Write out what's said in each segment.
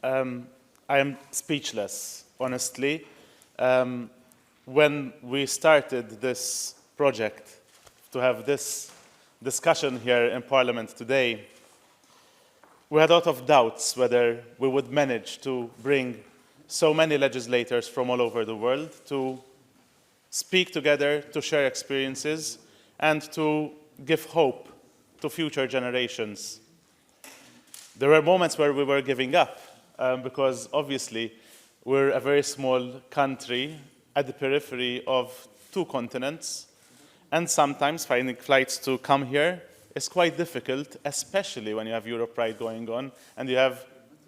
I am speechless, honestly. When we started this project to have this discussion here in Parliament today, we had a lot of doubts whether we would manage to bring so many legislators from all over the world to speak together, to share experiences, and to give hope to future generations. There were moments where we were giving up, because obviously we're a very small country at the periphery of two continents, and sometimes finding flights to come here is quite difficult, especially when you have Europe Pride going on and you have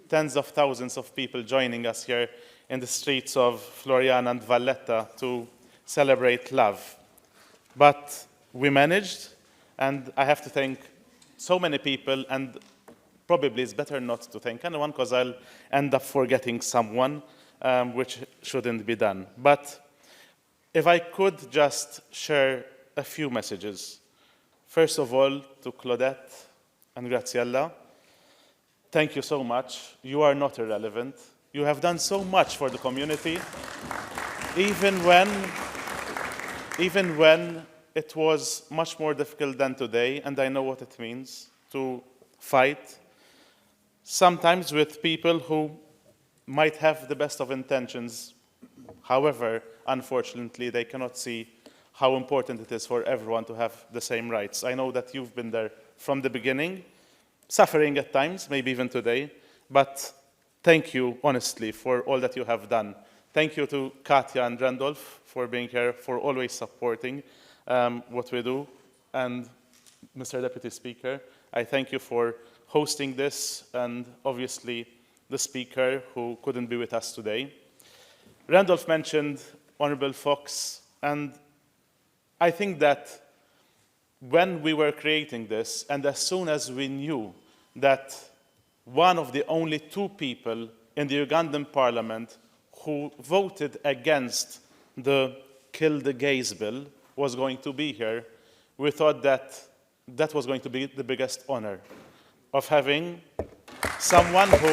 tens of thousands of people joining us here in the streets of Floriana and Valletta to celebrate love. But we managed, and I have to thank so many people, and probably it's better not to thank anyone because I'll end up forgetting someone, which shouldn't be done. But if I could just share a few messages. First of all, to Claudette and Graziella, thank you so much. You are not irrelevant. You have done so much for the community, even when it was much more difficult than today, and I know what it means to fight, sometimes with people who might have the best of intentions. However, unfortunately, they cannot see how important it is for everyone to have the same rights. I know that you've been there from the beginning, suffering at times, maybe even today, but thank you, honestly, for all that you have done. Thank you to Katja and Randolph for being here, for always supporting what we do. And Mr. Deputy Speaker, I thank you for hosting this, and obviously the speaker who couldn't be with us today. Randolph mentioned Honourable Fox, and I think that when we were creating this, and as soon as we knew that one of the only two people in the Ugandan parliament who voted against the Kill the Gays bill was going to be here, we thought that that was going to be the biggest honor of having someone who,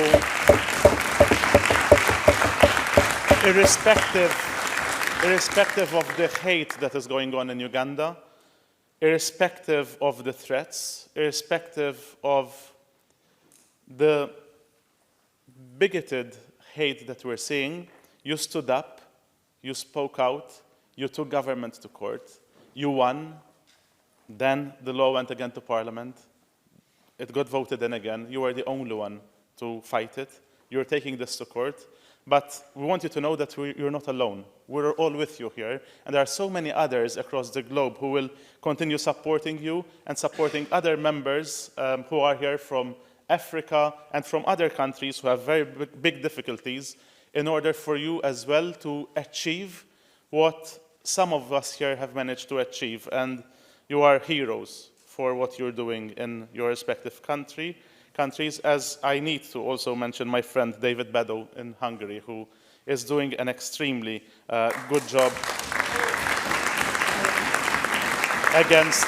irrespective of the hate that is going on in Uganda, irrespective of the threats, irrespective of the bigoted hate that we're seeing, you stood up, you spoke out, you took government to court, you won, then the law went again to Parliament, it got voted in again, you were the only one to fight it, you're taking this to court, but we want you to know that you're not alone. We're all with you here, and there are so many others across the globe who will continue supporting you and supporting other members who are here from Africa and from other countries who have very big difficulties in order for you as well to achieve what some of us here have managed to achieve. And you are heroes for what you're doing in your respective countries, as I need to also mention my friend David Bedo in Hungary, who is doing an extremely good job against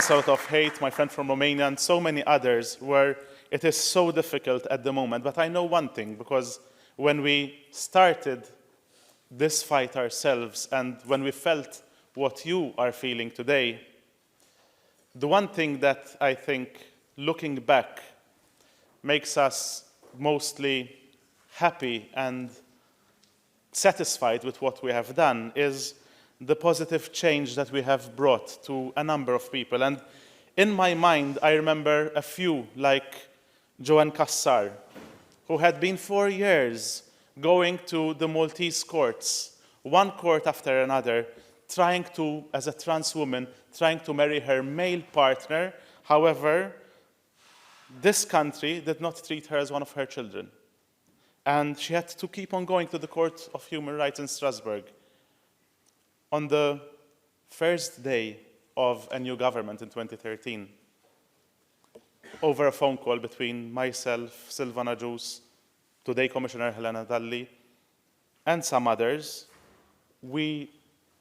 out of hate, my friend from Romania, and so many others, where it is so difficult at the moment. But I know one thing, because when we started this fight ourselves, and when we felt what you are feeling today, the one thing that I think, looking back, makes us mostly happy and satisfied with what we have done is the positive change that we have brought to a number of people. And in my mind, I remember a few, like Joanne Kassar, who had been 4 years going to the Maltese courts, one court after another, trying to, as a trans woman, trying to marry her male partner. However, this country did not treat her as one of her children. And she had to keep on going to the Court of Human Rights in Strasbourg. On the first day of a new government in 2013, over a phone call between myself, Silvana Juice, today Commissioner Helena Dalli, and some others, we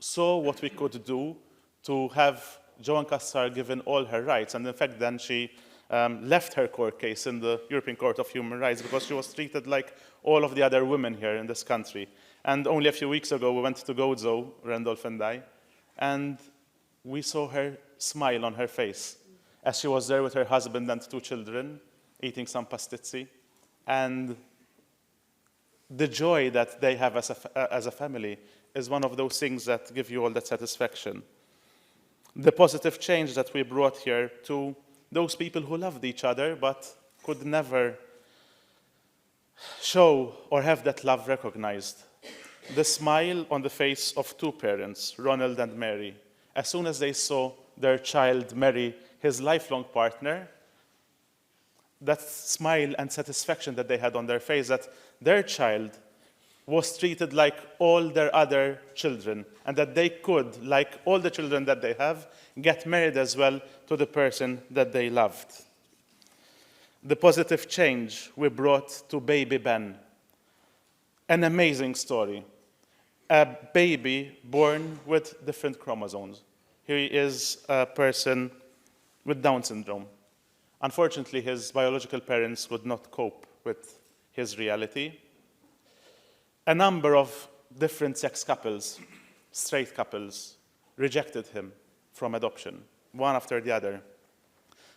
saw what we could do to have Joan Kassar given all her rights. And in fact, then she left her court case in the European Court of Human Rights because she was treated like all of the other women here in this country. And only a few weeks ago, we went to Gozo, Randolph and I, and we saw her smile on her face as she was there with her husband and 2 children, eating some pastizzi. And the joy that they have as a family is one of those things that give you all that satisfaction. The positive change that we brought here to those people who loved each other but could never show or have that love recognized. The smile on the face of 2 parents, Ronald and Mary, as soon as they saw their child marry his lifelong partner, that smile and satisfaction that they had on their face, that their child was treated like all their other children, and that they could, like all the children that they have, get married as well to the person that they loved. The positive change we brought to baby Ben. An amazing story. A baby born with different chromosomes. He is a person with Down syndrome. Unfortunately, his biological parents would not cope with his reality. A number of different sex couples, straight couples, rejected him from adoption, one after the other.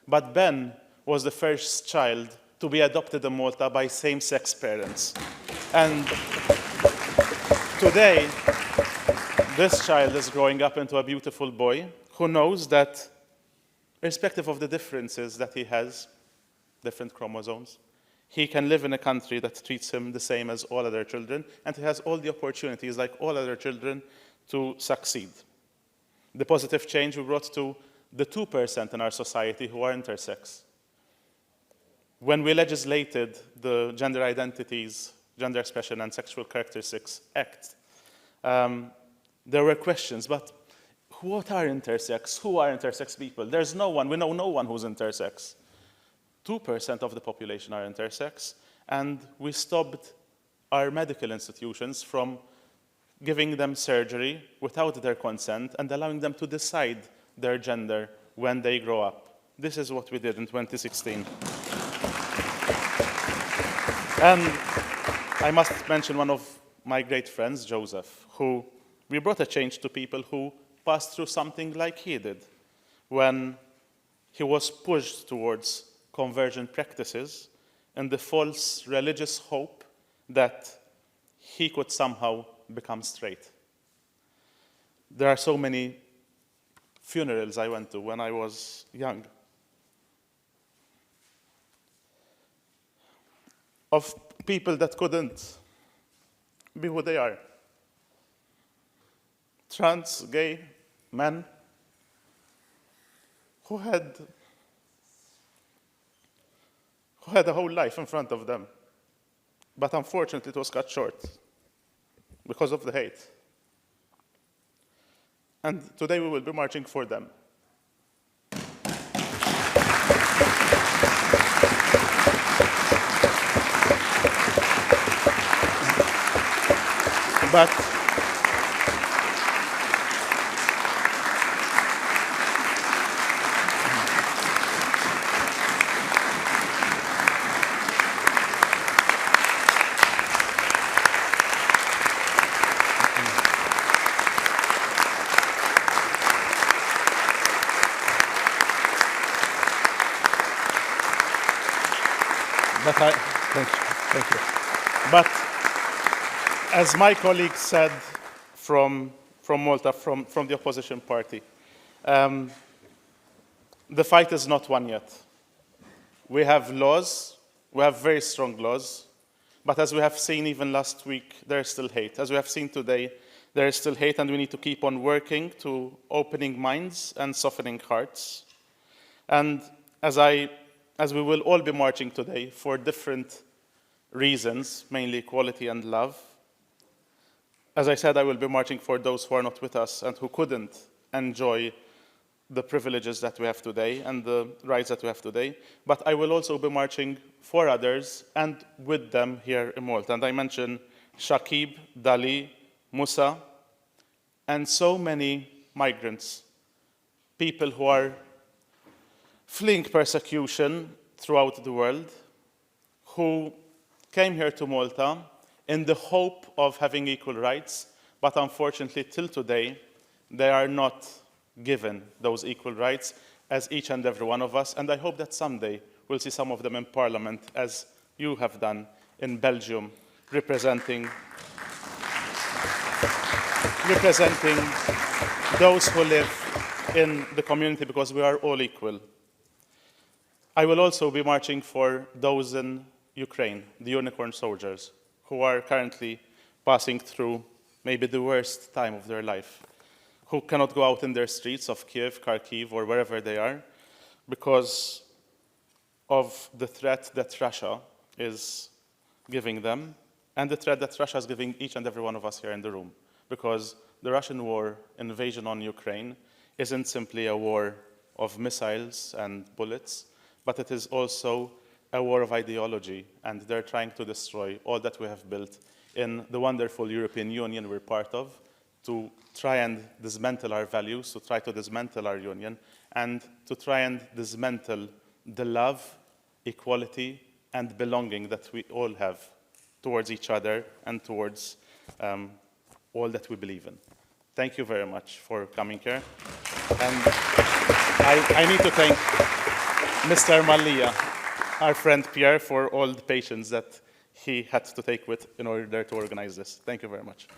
But Ben was the first child to be adopted in Malta by same-sex parents. And today, this child is growing up into a beautiful boy who knows that, irrespective of the differences that he has, different chromosomes, he can live in a country that treats him the same as all other children, and he has all the opportunities, like all other children, to succeed. The positive change we brought to the 2% in our society who are intersex. When we legislated the Gender Identities, Gender Expression and Sexual Characteristics Act, there were questions, but what are intersex? Who are intersex people? There's no one, we know no one who's intersex. 2% of the population are intersex, and we stopped our medical institutions from giving them surgery without their consent and allowing them to decide their gender when they grow up. This is what we did in 2016. And I must mention one of my great friends, Joseph, who we brought a change to people who passed through something like he did when he was pushed towards conversion practices in the false religious hope that he could somehow become straight. There are so many funerals I went to when I was young of people that couldn't be who they are. Trans, gay, men who had a whole life in front of them. But unfortunately, it was cut short because of the hate. And today we will be marching for them. But thank you. But as my colleague said from Malta, from the opposition party, the fight is not won yet. We have laws, we have very strong laws, but as we have seen even last week, there is still hate. As we have seen today, there is still hate, and we need to keep on working to opening minds and softening hearts. And as we will all be marching today for different reasons, mainly equality and love, as I said, I will be marching for those who are not with us and who couldn't enjoy the privileges that we have today and the rights that we have today. But I will also be marching for others and with them here in Malta. And I mentioned Shakib, Dali, Musa, and so many migrants, people who are fleeing persecution throughout the world, who came here to Malta in the hope of having equal rights, but unfortunately, till today, they are not given those equal rights as each and every one of us. And I hope that someday we'll see some of them in Parliament, as you have done in Belgium, representing those who live in the community, because we are all equal. I will also be marching for those in Ukraine, the unicorn soldiers, who are currently passing through maybe the worst time of their life, who cannot go out in their streets of Kiev, Kharkiv, or wherever they are, because of the threat that Russia is giving them, and the threat that Russia is giving each and every one of us here in the room. Because the Russian war invasion on Ukraine isn't simply a war of missiles and bullets, but it is also a war of ideology, and they're trying to destroy all that we have built in the wonderful European Union we're part of, to try and dismantle our values, to try to dismantle our union, and to try and dismantle the love, equality, and belonging that we all have towards each other and towards all that we believe in. Thank you very much for coming here. And I need to thank Mr. Malia, our friend Pierre, for all the patience that he had to take with in order to organize this. Thank you very much.